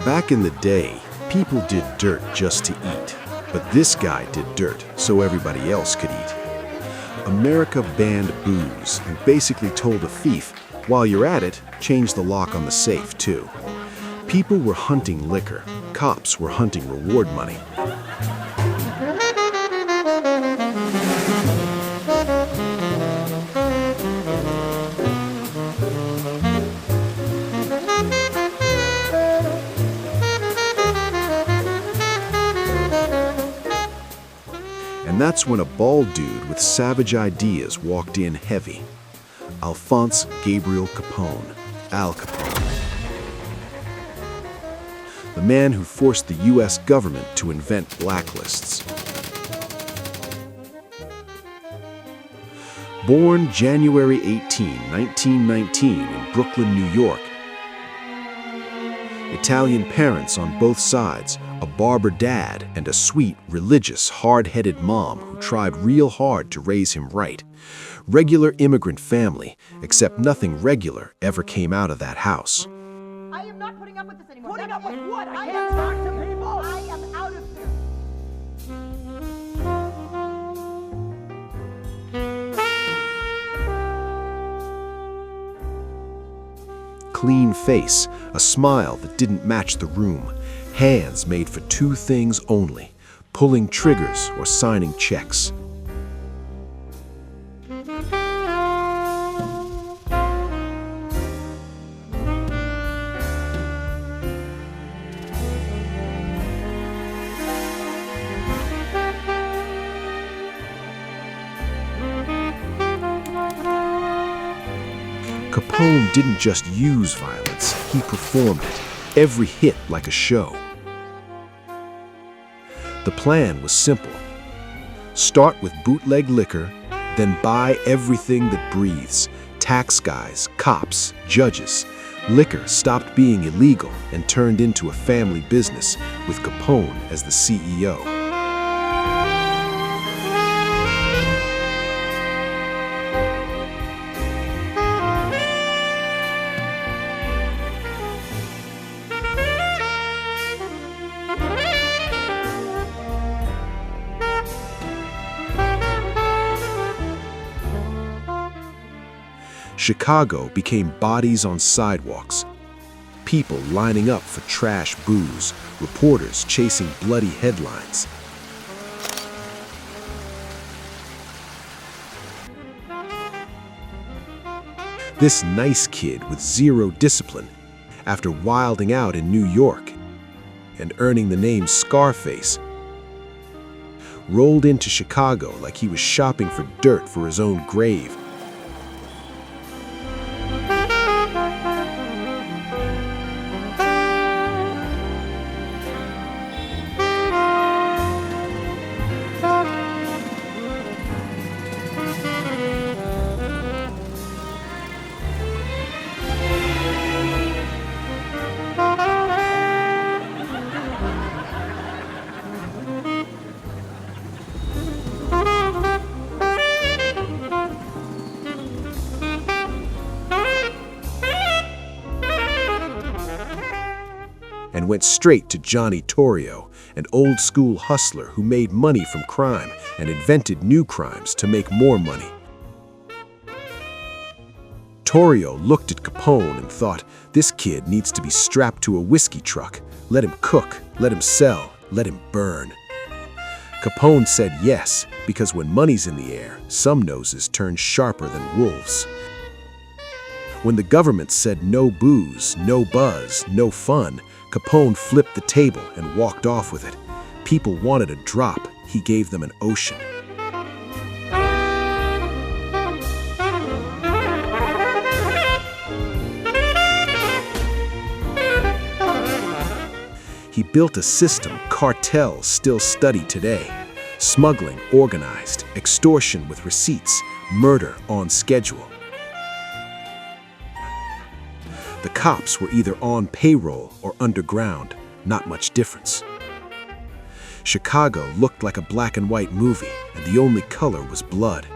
Back in the day, people did dirt just to eat. But this guy did dirt so everybody else could eat. America banned booze and basically told a thief, while you're at it, change the lock on the safe too. People were hunting liquor. Cops were hunting reward money. And that's when a bald dude with savage ideas walked in heavy. Alphonse Gabriel Capone, Al Capone. The man who forced the U.S. government to invent blacklists. Born January 18, 1919 in Brooklyn, New York. Italian parents on both sides, a barber dad and a sweet, religious, hard-headed mom who tried real hard to raise him right. Regular immigrant family, except nothing regular ever came out of that house. I am not putting up with this anymore. Putting up with what? I can't talk to people. I am out of here. Clean face, a smile that didn't match the room, hands made for two things only, pulling triggers or signing checks. Capone didn't just use violence, he performed it, every hit like a show. The plan was simple. Start with bootleg liquor, then buy everything that breathes. Tax guys, cops, judges. Liquor stopped being illegal and turned into a family business with Capone as the CEO. Chicago became bodies on sidewalks, people lining up for trash booze, reporters chasing bloody headlines. This nice kid with zero discipline, after wilding out in New York and earning the name Scarface, rolled into Chicago like he was shopping for dirt for his own grave. And went straight to Johnny Torrio, an old-school hustler who made money from crime and invented new crimes to make more money. Torrio looked at Capone and thought, this kid needs to be strapped to a whiskey truck. Let him cook, let him sell, let him burn. Capone said yes, because when money's in the air, some noses turn sharper than wolves. When the government said no booze, no buzz, no fun, Capone flipped the table and walked off with it. People wanted a drop. He gave them an ocean. He built a system cartels still study today. Smuggling organized, extortion with receipts, murder on schedule. The cops were either on payroll or underground, not much difference. Chicago looked like a black and white movie, and the only color was blood.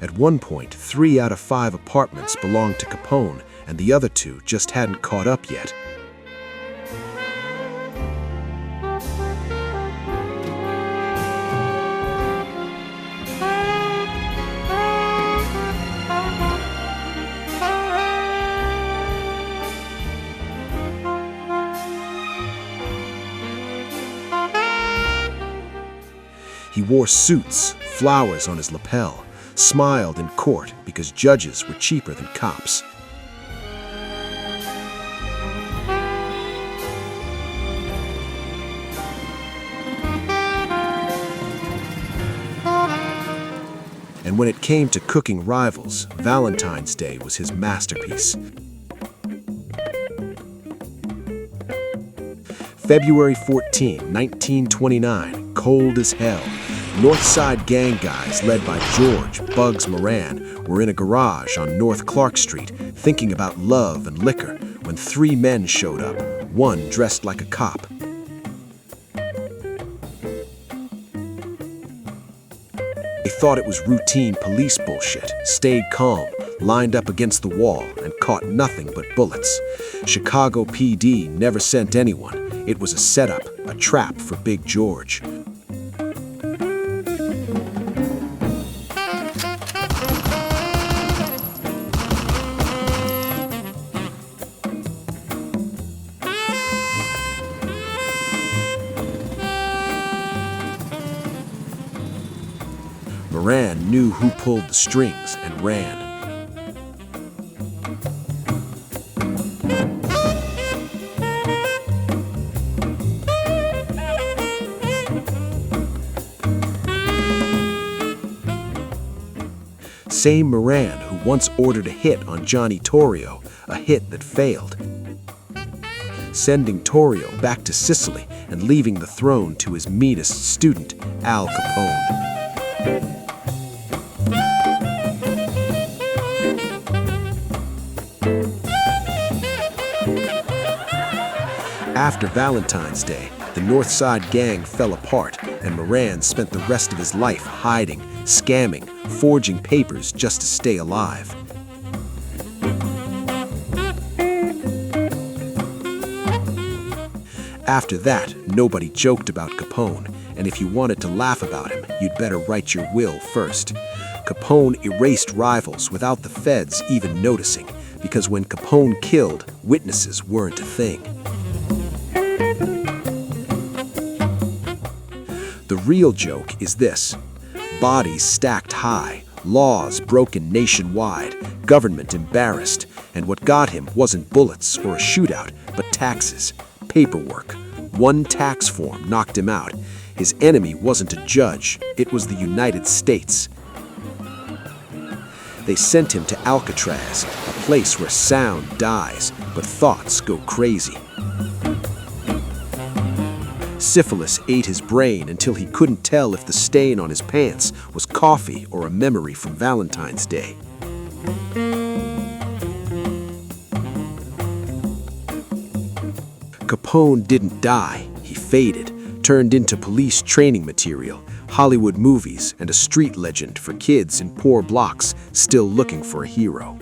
At one point, 3 out of 5 apartments belonged to Capone, and the other 2 just hadn't caught up yet. He wore suits, flowers on his lapel, smiled in court because judges were cheaper than cops. And when it came to cooking rivals, Valentine's Day was his masterpiece. February 14, 1929, cold as hell. North Side gang guys led by George "Bugs" Moran were in a garage on North Clark Street thinking about love and liquor when 3 men showed up, one dressed like a cop. They thought it was routine police bullshit, stayed calm, lined up against the wall, and caught nothing but bullets. Chicago PD never sent anyone. It was a setup, a trap for Big George. Moran knew who pulled the strings and ran. Same Moran who once ordered a hit on Johnny Torrio, a hit that failed, sending Torrio back to Sicily and leaving the throne to his meanest student, Al Capone. After Valentine's Day, the North Side gang fell apart, and Moran spent the rest of his life hiding, scamming, forging papers just to stay alive. After that, nobody joked about Capone, and if you wanted to laugh about him, you'd better write your will first. Capone erased rivals without the feds even noticing, because when Capone killed, witnesses weren't a thing. The real joke is this: bodies stacked high, laws broken nationwide, government embarrassed, and what got him wasn't bullets or a shootout, but taxes, paperwork. One tax form knocked him out. His enemy wasn't a judge, it was the United States. They sent him to Alcatraz, a place where sound dies, but thoughts go crazy. Syphilis ate his brain until he couldn't tell if the stain on his pants was coffee or a memory from Valentine's Day. Capone didn't die, he faded, turned into police training material, Hollywood movies, and a street legend for kids in poor blocks still looking for a hero.